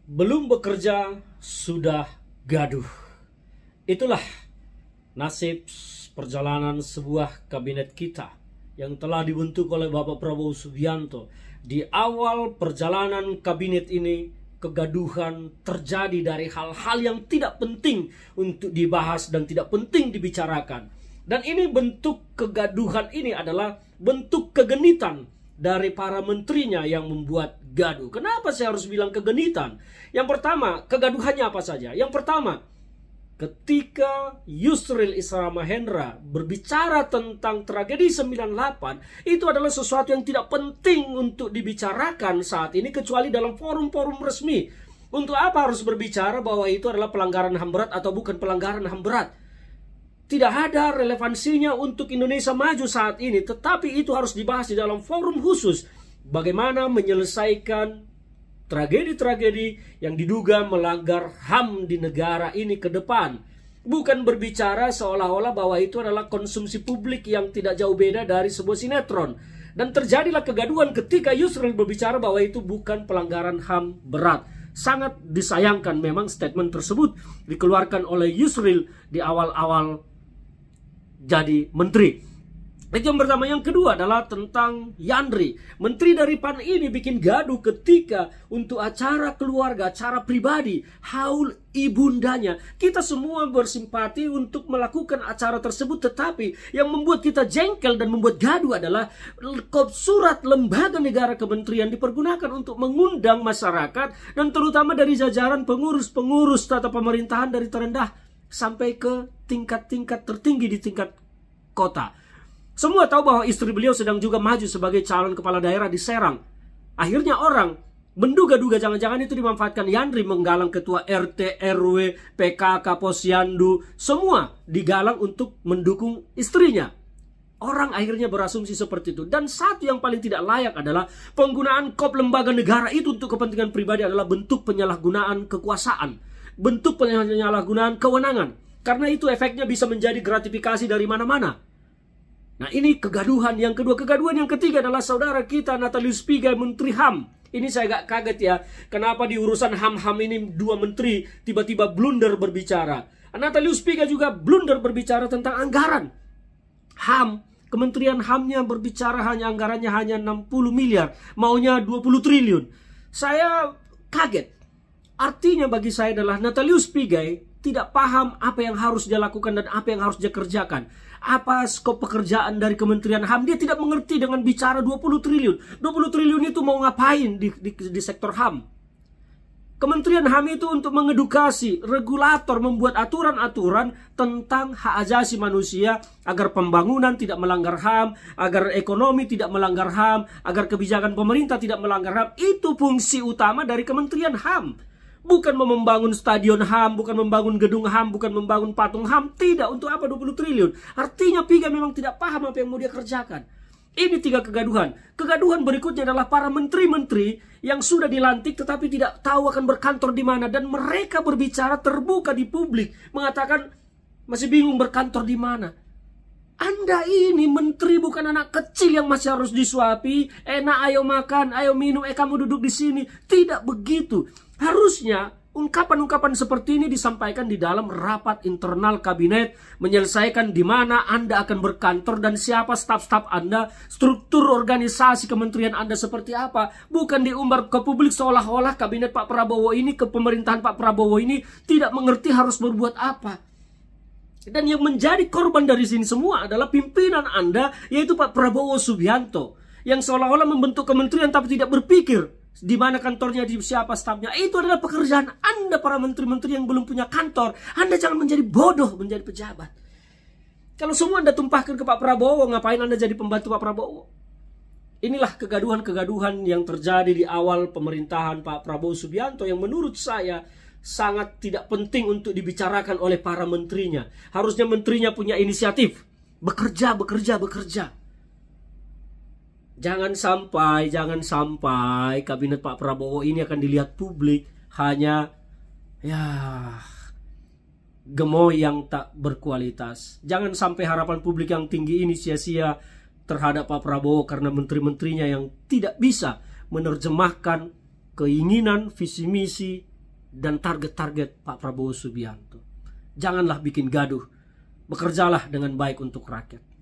Belum bekerja sudah gaduh. Itulah nasib perjalanan sebuah kabinet kita yang telah dibentuk oleh Bapak Prabowo Subianto. Di awal perjalanan kabinet ini, kegaduhan terjadi dari hal-hal yang tidak penting untuk dibahas dan tidak penting dibicarakan. Dan ini bentuk kegaduhan ini adalah bentuk kegenitan dari para menterinya yang membuat gaduh. Kenapa saya harus bilang kegenitan? Yang pertama, kegaduhannya apa saja? Yang pertama, ketika Yusril Isra Mahendra berbicara tentang tragedi 98, itu adalah sesuatu yang tidak penting untuk dibicarakan saat ini kecuali dalam forum-forum resmi. Untuk apa harus berbicara bahwa itu adalah pelanggaran HAM berat atau bukan pelanggaran HAM berat? Tidak ada relevansinya untuk Indonesia maju saat ini, tetapi itu harus dibahas di dalam forum khusus. Bagaimana menyelesaikan tragedi-tragedi yang diduga melanggar HAM di negara ini ke depan. Bukan berbicara seolah-olah bahwa itu adalah konsumsi publik yang tidak jauh beda dari sebuah sinetron. Dan terjadilah kegaduhan ketika Yusril berbicara bahwa itu bukan pelanggaran HAM berat. Sangat disayangkan memang statement tersebut dikeluarkan oleh Yusril di awal-awal jadi menteri. Itu yang pertama. Yang kedua adalah tentang Yandri. Menteri dari PAN ini bikin gaduh ketika untuk acara keluarga, acara pribadi, haul ibundanya. Kita semua bersimpati untuk melakukan acara tersebut, tetapi yang membuat kita jengkel dan membuat gaduh adalah surat lembaga negara kementerian dipergunakan untuk mengundang masyarakat dan terutama dari jajaran pengurus-pengurus tata pemerintahan dari terendah sampai ke tingkat-tingkat tertinggi di tingkat kota. Semua tahu bahwa istri beliau sedang juga maju sebagai calon kepala daerah di Serang. Akhirnya orang menduga-duga jangan-jangan itu dimanfaatkan Yandri menggalang ketua RT, RW, PKK, Posyandu, semua digalang untuk mendukung istrinya. Orang akhirnya berasumsi seperti itu. Dan satu yang paling tidak layak adalah penggunaan kop lembaga negara itu untuk kepentingan pribadi adalah bentuk penyalahgunaan kekuasaan. Bentuk penyalahgunaan kewenangan. Karena itu efeknya bisa menjadi gratifikasi dari mana-mana. Nah, ini kegaduhan yang kedua. Kegaduhan yang ketiga adalah saudara kita Natalius Pigai, Menteri HAM. Ini saya agak kaget ya. Kenapa di urusan HAM ini dua menteri tiba-tiba blunder berbicara. Natalius Pigai juga blunder berbicara tentang anggaran HAM. Kementerian HAM-nya berbicara anggarannya hanya 60 miliar. Maunya 20 triliun. Saya kaget. Artinya bagi saya adalah Natalius Pigai tidak paham apa yang harus dia lakukan dan apa yang harus dia kerjakan. Apa skop pekerjaan dari Kementerian HAM. Dia tidak mengerti dengan bicara 20 triliun. 20 triliun itu mau ngapain di sektor HAM. Kementerian HAM itu untuk mengedukasi regulator, membuat aturan-aturan tentang hak asasi manusia agar pembangunan tidak melanggar HAM, agar ekonomi tidak melanggar HAM, agar kebijakan pemerintah tidak melanggar HAM. Itu fungsi utama dari Kementerian HAM. Bukan membangun stadion HAM, bukan membangun gedung HAM, bukan membangun patung HAM. Tidak, untuk apa 20 triliun? Artinya Pigai memang tidak paham apa yang mau dia kerjakan. Ini tiga kegaduhan. Kegaduhan berikutnya adalah para menteri-menteri yang sudah dilantik tetapi tidak tahu akan berkantor di mana. Dan mereka berbicara terbuka di publik. Mengatakan masih bingung berkantor di mana. Anda ini menteri bukan anak kecil yang masih harus disuapi. Enak, ayo makan, ayo minum, kamu duduk di sini. Tidak begitu. Harusnya ungkapan-ungkapan seperti ini disampaikan di dalam rapat internal kabinet, menyelesaikan di mana Anda akan berkantor dan siapa staf-staf Anda, struktur organisasi kementerian Anda seperti apa. Bukan diumbar ke publik seolah-olah kabinet Pak Prabowo ini, kepemerintahan Pak Prabowo ini tidak mengerti harus berbuat apa. Dan yang menjadi korban dari sini semua adalah pimpinan Anda, yaitu Pak Prabowo Subianto, yang seolah-olah membentuk kementerian tapi tidak berpikir di mana kantornya, di siapa stafnya. Itu adalah pekerjaan Anda, para menteri-menteri yang belum punya kantor. Anda jangan menjadi bodoh menjadi pejabat. Kalau semua Anda tumpahkan ke Pak Prabowo, ngapain Anda jadi pembantu Pak Prabowo? Inilah kegaduhan-kegaduhan yang terjadi di awal pemerintahan Pak Prabowo Subianto yang menurut saya sangat tidak penting untuk dibicarakan oleh para menterinya. Harusnya menterinya punya inisiatif. Bekerja. Jangan sampai kabinet Pak Prabowo ini akan dilihat publik hanya gemoy yang tak berkualitas. Jangan sampai harapan publik yang tinggi ini sia-sia terhadap Pak Prabowo karena menteri-menterinya yang tidak bisa menerjemahkan keinginan, visi misi dan target-target Pak Prabowo Subianto. Janganlah bikin gaduh. Bekerjalah dengan baik untuk rakyat.